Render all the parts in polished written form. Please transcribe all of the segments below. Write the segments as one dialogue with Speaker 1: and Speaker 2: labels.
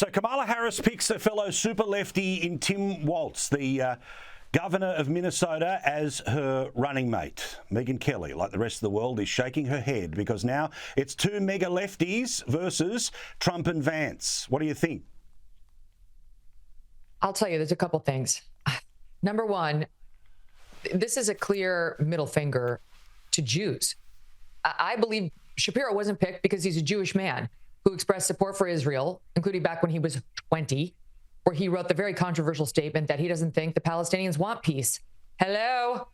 Speaker 1: So Kamala Harris picks a fellow super lefty in Tim Walz, the governor of Minnesota, as her running mate. Megyn Kelly, like the rest of the world, is shaking her head because now it's two mega lefties versus Trump and Vance. What do you think?
Speaker 2: I'll tell you, there's a couple things. Number one, this is a clear middle finger to Jews. I believe Shapiro wasn't picked because he's a Jewish man who expressed support for Israel, including back when he was 20, where he wrote the very controversial statement that he doesn't think the Palestinians want peace. Hello?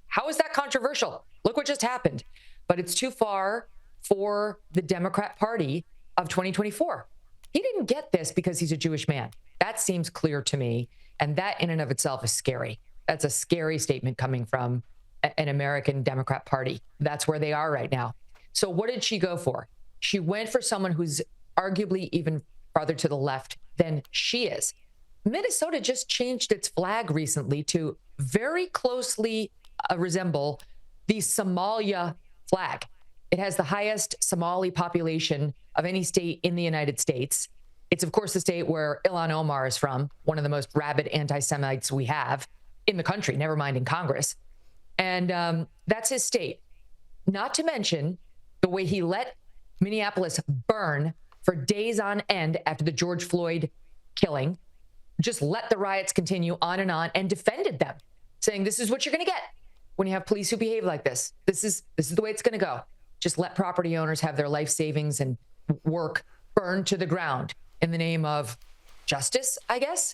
Speaker 2: How is that controversial? Look what just happened. But it's too far for the Democrat Party of 2024. He didn't get this because he's a Jewish man. That seems clear to me. And that in and of itself is scary. That's a scary statement coming from an American Democrat Party. That's where they are right now. So what did she go for? She went for someone who's arguably even farther to the left than she is. Minnesota just changed its flag recently to very closely resemble the Somalia flag. It has the highest Somali population of any state in the United States. It's, of course, the state where Ilhan Omar is from, one of the most rabid anti-Semites we have in the country, never mind in Congress. And that's his state. Not to mention the way he let Minneapolis burn for days on end after the George Floyd killing, just let the riots continue on and defended them, saying this is what you're going to get when you have police who behave like this. This is the way it's going to go. Just let property owners have their life savings and work burned to the ground in the name of justice, I guess.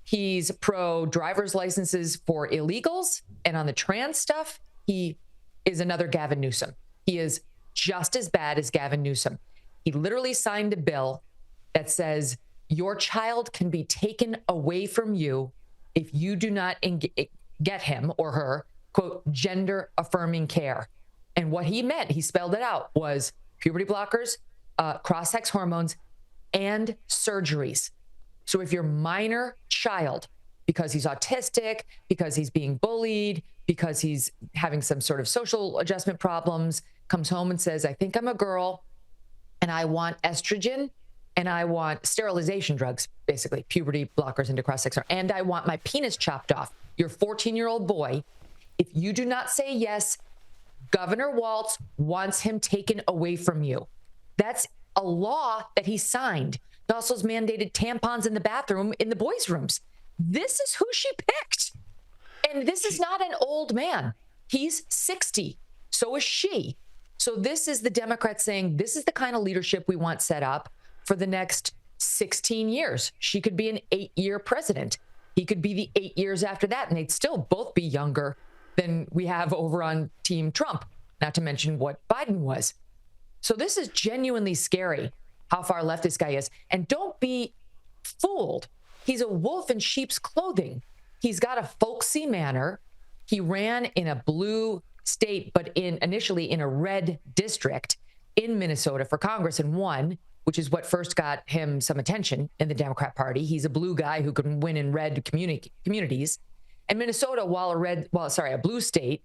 Speaker 2: He's pro driver's licenses for illegals. And on the trans stuff, he is another Gavin Newsom. He is just as bad as Gavin Newsom. He literally signed a bill that says your child can be taken away from you if you do not get him or her, quote, gender affirming care. And what he meant, he spelled it out, was puberty blockers, cross-sex hormones, and surgeries. So if your minor child, because he's autistic, because he's being bullied, because he's having some sort of social adjustment problems, comes home and says, I think I'm a girl and I want estrogen and I want sterilization drugs, basically puberty blockers into cross-sex, and I want my penis chopped off. You're a 14-year-old boy. If you do not say yes, Governor Walz wants him taken away from you. That's a law that he signed. He also has mandated tampons in the bathroom in the boys' rooms. This is who she picked. And this is not an old man. He's 60. So is she. So this is the Democrats saying, this is the kind of leadership we want set up for the next 16 years. She could be an 8-year president. He could be the 8 years after that, and they'd still both be younger than we have over on Team Trump, not to mention what Biden was. So this is genuinely scary, how far left this guy is. And don't be fooled. He's a wolf in sheep's clothing. He's got a folksy manner. He ran in a blue state, but initially in a red district in Minnesota for Congress and won, which is what first got him some attention in the Democrat Party. He's a blue guy who can win in red communities. And Minnesota, while a blue state,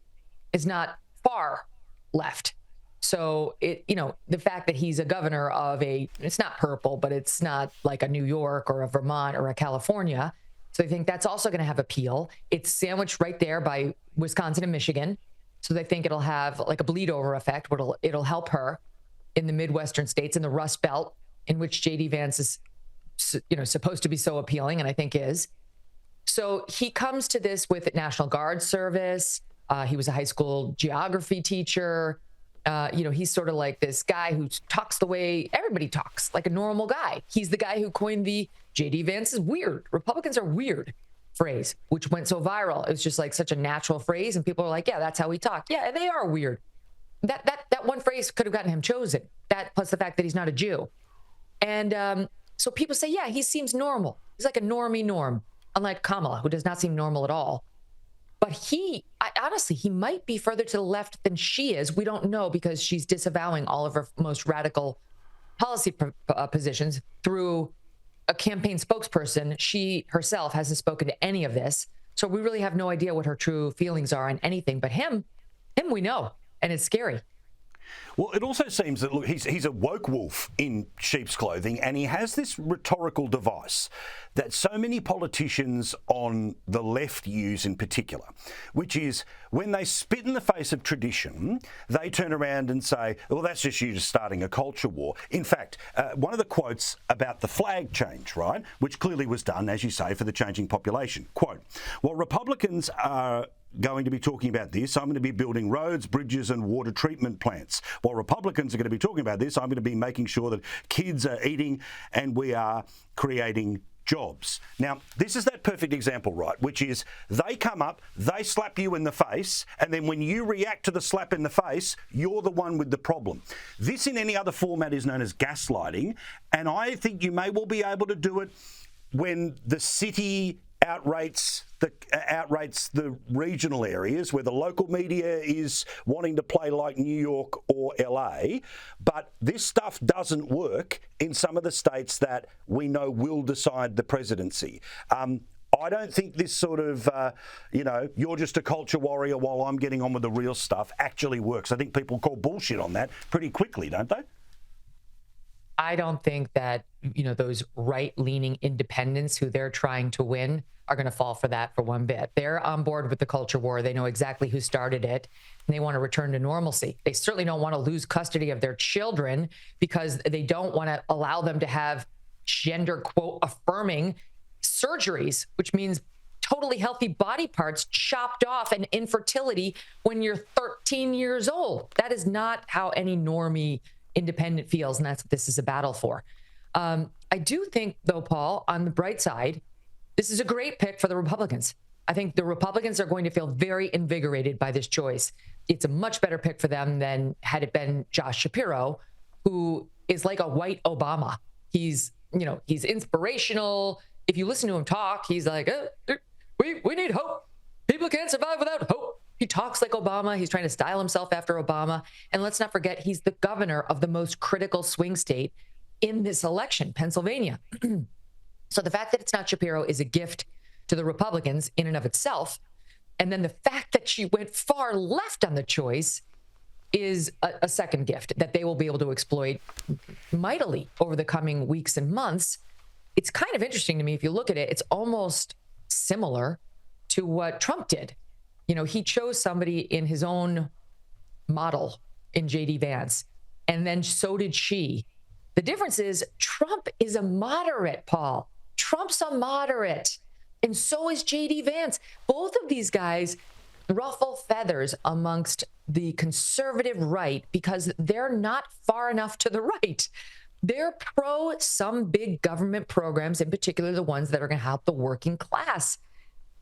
Speaker 2: is not far left. So the fact that he's a governor of it's not purple, but it's not like a New York or a Vermont or a California. So I think that's also going to have appeal. It's sandwiched right there by Wisconsin and Michigan. So they think it'll have like a bleed over effect, where it'll help her in the Midwestern states, in the Rust Belt, in which J.D. Vance is, supposed to be so appealing, and I think is. So he comes to this with National Guard service. He was a high school geography teacher. He's sort of like this guy who talks the way everybody talks, like a normal guy. He's the guy who coined the J.D. Vance is weird. Republicans are weird phrase, which went so viral. It was just like such a natural phrase. And people are like, yeah, that's how we talk. Yeah, they are weird. That one phrase could have gotten him chosen. That plus the fact that he's not a Jew. And so people say, yeah, he seems normal. He's like a normie norm, unlike Kamala, who does not seem normal at all. But honestly, he might be further to the left than she is. We don't know, because she's disavowing all of her most radical policy positions through a campaign spokesperson. She herself hasn't spoken to any of this. So we really have no idea what her true feelings are on anything. But him we know. And it's scary.
Speaker 1: Well, it also seems that, look, he's a woke wolf in sheep's clothing, and he has this rhetorical device that so many politicians on the left use in particular, which is when they spit in the face of tradition, they turn around and say, well, that's just you just starting a culture war. In fact, one of the quotes about the flag change, right, which clearly was done, as you say, for the changing population, quote, "While Republicans are going to be talking about this, I'm going to be building roads, bridges and water treatment plants. While Republicans are going to be talking about this, I'm going to be making sure that kids are eating and we are creating jobs." Now, this is that perfect example, right, which is they come up, they slap you in the face, and then when you react to the slap in the face, you're the one with the problem. This in any other format is known as gaslighting, and I think you may well be able to do it when the city outrates the regional areas where the local media is wanting to play like New York or LA, but this stuff doesn't work in some of the states that we know will decide the presidency. I don't think this sort of, you're just a culture warrior while I'm getting on with the real stuff actually works. I think people call bullshit on that pretty quickly, don't they?
Speaker 2: I don't think that, those right-leaning independents who they're trying to win are going to fall for that for one bit. They're on board with the culture war. They know exactly who started it, and they want to return to normalcy. They certainly don't want to lose custody of their children because they don't want to allow them to have gender, quote, affirming surgeries, which means totally healthy body parts chopped off and infertility when you're 13 years old. That is not how any normie independent feels, and that's what this is a battle for. I do think, though, Paul, on the bright side, this is a great pick for the Republicans. I think the Republicans are going to feel very invigorated by this choice. It's a much better pick for them than had it been Josh Shapiro, who is like a white Obama. He's inspirational. If you listen to him talk, he's like, we need hope. People can't survive without hope. He talks like Obama. He's trying to style himself after Obama. And let's not forget, he's the governor of the most critical swing state in this election, Pennsylvania. So the fact that it's not Shapiro is a gift to the Republicans in and of itself. And then the fact that she went far left on the choice is a second gift that they will be able to exploit mightily over the coming weeks and months. It's kind of interesting to me. If you look at it, it's almost similar to what Trump did. He chose somebody in his own model in J.D. Vance, and then so did she. The difference is Trump is a moderate, Paul. Trump's a moderate, and so is J.D. Vance. Both of these guys ruffle feathers amongst the conservative right because they're not far enough to the right. They're pro some big government programs, in particular the ones that are going to help the working class.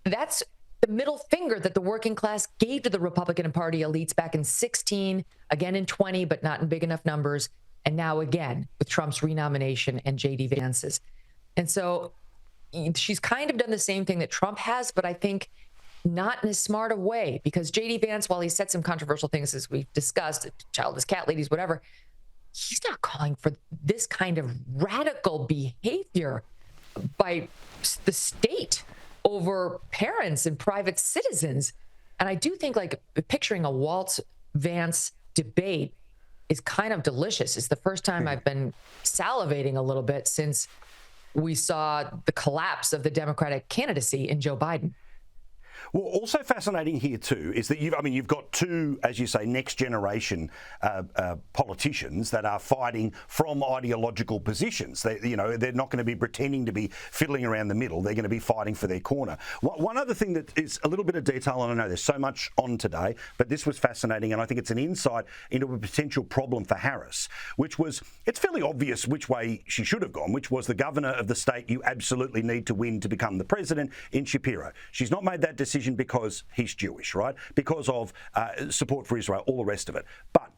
Speaker 2: That's the middle finger that the working class gave to the Republican Party elites back in 2016, again in 2020, but not in big enough numbers, and now again with Trump's renomination and J.D. Vance's. And so she's kind of done the same thing that Trump has, but I think not in as smart a way, because J.D. Vance, while he said some controversial things, as we've discussed, childless cat ladies, whatever, he's not calling for this kind of radical behavior by the state over parents and private citizens. And I do think picturing a Walz-Vance debate is kind of delicious. It's the first time I've been salivating a little bit since we saw the collapse of the Democratic candidacy in Joe Biden.
Speaker 1: Well, also fascinating here too is that you've got two, as you say, next generation politicians that are fighting from ideological positions. They're not going to be pretending to be fiddling around the middle. They're going to be fighting for their corner. One other thing that is a little bit of detail, and I know there's so much on today, but this was fascinating, and I think it's an insight into a potential problem for Harris, which was, it's fairly obvious which way she should have gone, which was the governor of the state you absolutely need to win to become the president in Shapiro. She's not made that decision because he's Jewish, right? Because of support for Israel, all the rest of it. But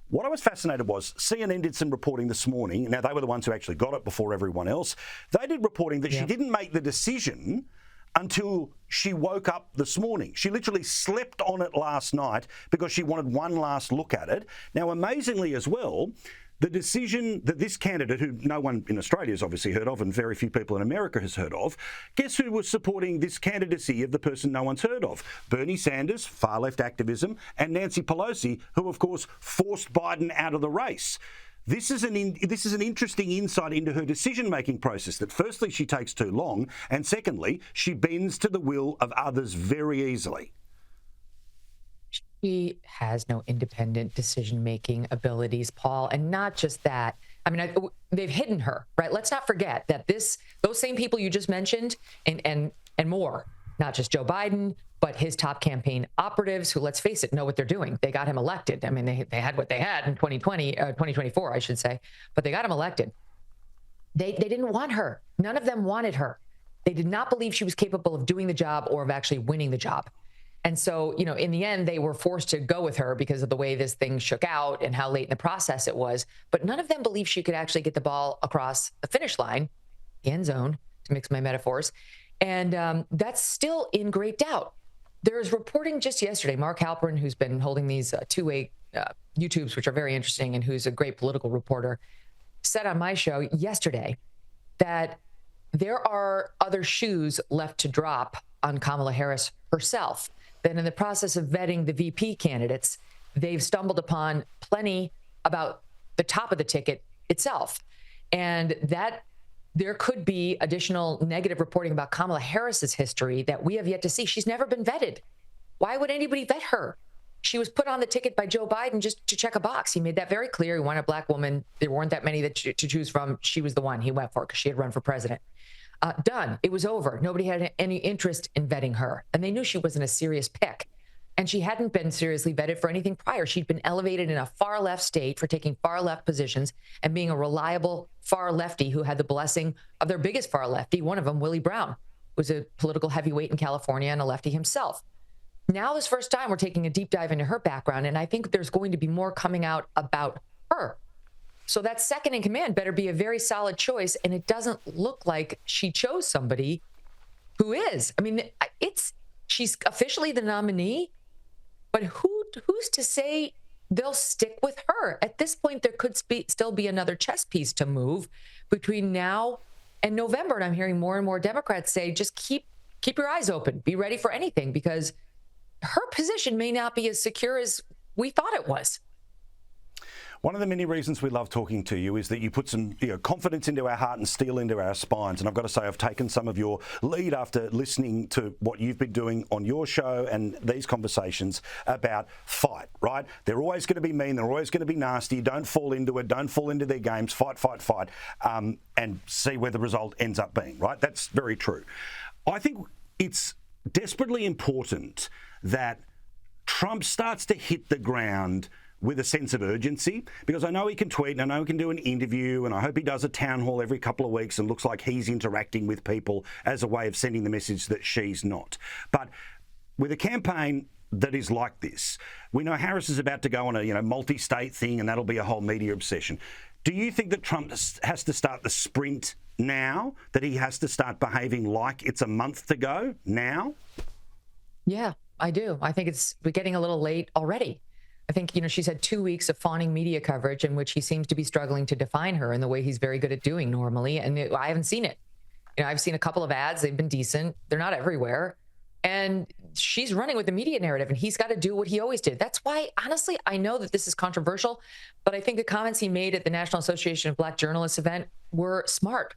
Speaker 1: what I was fascinated was CNN did some reporting this morning. Now, they were the ones who actually got it before everyone else. They did reporting that she didn't make the decision until she woke up this morning. She literally slept on it last night because she wanted one last look at it. Now, amazingly as well, The decision that this candidate, who no one in Australia has obviously heard of and very few people in America has heard of, guess who was supporting this candidacy of the person no one's heard of? Bernie Sanders, far-left activism, and Nancy Pelosi, who, of course, forced Biden out of the race. This is an interesting insight into her decision-making process, that firstly, she takes too long, and secondly, she bends to the will of others very easily.
Speaker 2: She has no independent decision-making abilities, Paul. And not just that. I mean, they've hidden her, right? Let's not forget that those same people you just mentioned and more, not just Joe Biden, but his top campaign operatives who, let's face it, know what they're doing. They got him elected. I mean, they had what they had in 2024, I should say, but they got him elected. They didn't want her. None of them wanted her. They did not believe she was capable of doing the job or of actually winning the job. And so, in the end, they were forced to go with her because of the way this thing shook out and how late in the process it was. But none of them believed she could actually get the ball across the finish line, the end zone, to mix my metaphors. And that's still in great doubt. There is reporting just yesterday, Mark Halperin, who's been holding these two-way YouTubes, which are very interesting, and who's a great political reporter, said on my show yesterday that there are other shoes left to drop on Kamala Harris herself. That in the process of vetting the VP candidates, they've stumbled upon plenty about the top of the ticket itself. And that there could be additional negative reporting about Kamala Harris's history that we have yet to see. She's never been vetted. Why would anybody vet her? She was put on the ticket by Joe Biden just to check a box. He made that very clear. He wanted a black woman. There weren't that many to choose from. She was the one he went for because she had run for president. Done. It was over. Nobody had any interest in vetting her. And they knew she wasn't a serious pick. And she hadn't been seriously vetted for anything prior. She'd been elevated in a far left state for taking far left positions and being a reliable far lefty who had the blessing of their biggest far lefty, one of them, Willie Brown, was a political heavyweight in California and a lefty himself. Now, this first time, we're taking a deep dive into her background, and I think there's going to be more coming out about her. So that second in command better be a very solid choice, and it doesn't look like she chose somebody who is. I mean, she's officially the nominee, but who's to say they'll stick with her? At this point, there could still be another chess piece to move between now and November, and I'm hearing more and more Democrats say, just keep your eyes open, be ready for anything, because her position may not be as secure as we thought it was.
Speaker 1: One of the many reasons we love talking to you is that you put some confidence into our heart and steel into our spines. And I've got to say, I've taken some of your lead after listening to what you've been doing on your show and these conversations about fight, right? They're always going to be mean. They're always going to be nasty. Don't fall into it. Don't fall into their games. Fight, and see where the result ends up being, right? That's very true. I think it's desperately important that Trump starts to hit the ground with a sense of urgency, because I know he can tweet and I know he can do an interview, and I hope he does a town hall every couple of weeks and looks like he's interacting with people as a way of sending the message that she's not. But with a campaign that is like this, we know Harris is about to go on a multi-state thing, and that'll be a whole media obsession. Do you think that Trump has to start the sprint now, that he has to start behaving like it's a month to go now?
Speaker 2: Yeah, I do. I think we're getting a little late already. I think, she's had 2 weeks of fawning media coverage in which he seems to be struggling to define her in the way he's very good at doing normally. And I haven't seen it. I've seen a couple of ads. They've been decent. They're not everywhere. And she's running with the media narrative, and he's got to do what he always did. That's why, honestly, I know that this is controversial, but I think the comments he made at the National Association of Black Journalists event were smart,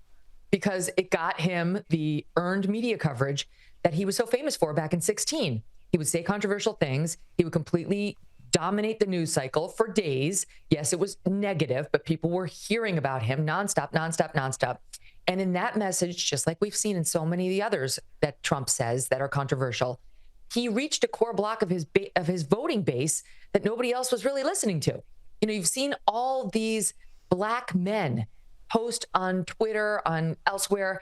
Speaker 2: because it got him the earned media coverage that he was so famous for back in 2016. He would say controversial things. He would completely dominate the news cycle for days. Yes, it was negative, but people were hearing about him nonstop. And in that message, just like we've seen in so many of the others that Trump says that are controversial, he reached a core block of his voting base that nobody else was really listening to. You've seen all these black men post on Twitter, on elsewhere.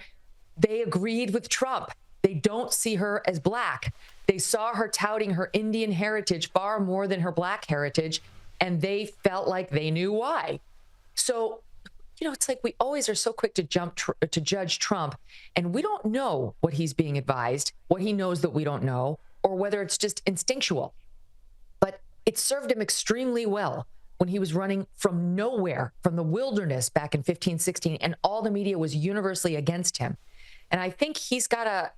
Speaker 2: They agreed with Trump. They don't see her as black. They saw her touting her Indian heritage far more than her black heritage, and they felt like they knew why. So, it's like we always are so quick to to judge Trump, and we don't know what he's being advised, what he knows that we don't know, or whether it's just instinctual. But it served him extremely well when he was running from nowhere, from the wilderness back in 15, 16, and all the media was universally against him. And I think he's got to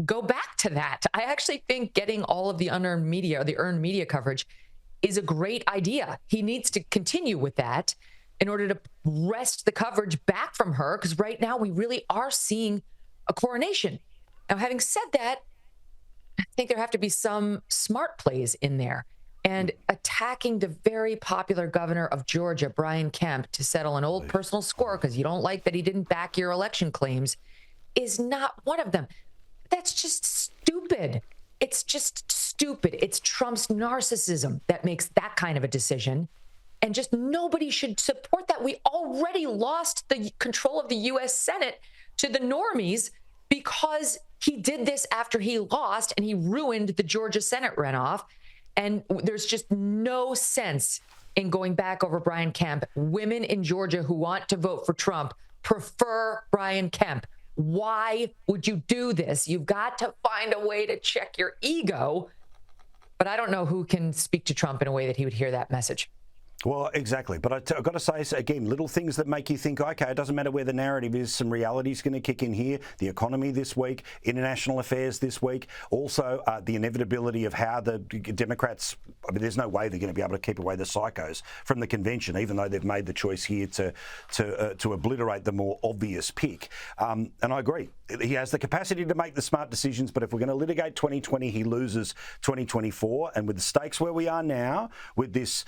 Speaker 2: go back to that. I actually think getting all of the unearned media or the earned media coverage is a great idea. He needs to continue with that in order to wrest the coverage back from her, because right now we really are seeing a coronation. Now, having said that, I think there have to be some smart plays in there. And attacking the very popular governor of Georgia, Brian Kemp, to settle an old personal score because you don't like that he didn't back your election claims is not one of them. That's just stupid. It's just stupid. It's Trump's narcissism that makes that kind of a decision. And just nobody should support that. We already lost the control of the U.S. Senate to the normies because he did this after he lost and he ruined the Georgia Senate runoff. And there's just no sense in going back over Brian Kemp. Women in Georgia who want to vote for Trump prefer Brian Kemp. Why would you do this? You've got to find a way to check your ego. But I don't know who can speak to Trump in a way that he would hear that message.
Speaker 1: Well, exactly. But I've got to say, again, little things that make you think, okay, it doesn't matter where the narrative is, some reality is going to kick in here. The economy this week, international affairs this week, also the inevitability of how the Democrats, I mean, there's no way they're going to be able to keep away the psychos from the convention, even though they've made the choice here to obliterate the more obvious pick. And I agree. He has the capacity to make the smart decisions, but if we're going to litigate 2020, he loses 2024. And with the stakes where we are now, with this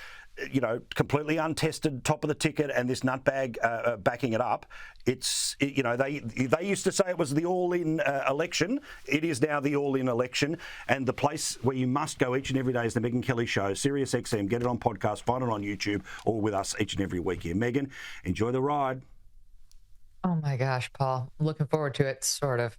Speaker 1: completely untested top of the ticket and this nutbag backing it up, they used to say it was the all-in election. It is now the all-in election, and the place where you must go each and every day is the Megyn Kelly Show, Sirius XM. Get it on podcast, find it on YouTube, or with us each and every week here. Megyn, enjoy the ride.
Speaker 2: Oh my gosh, Paul, I'm looking forward to it, sort of.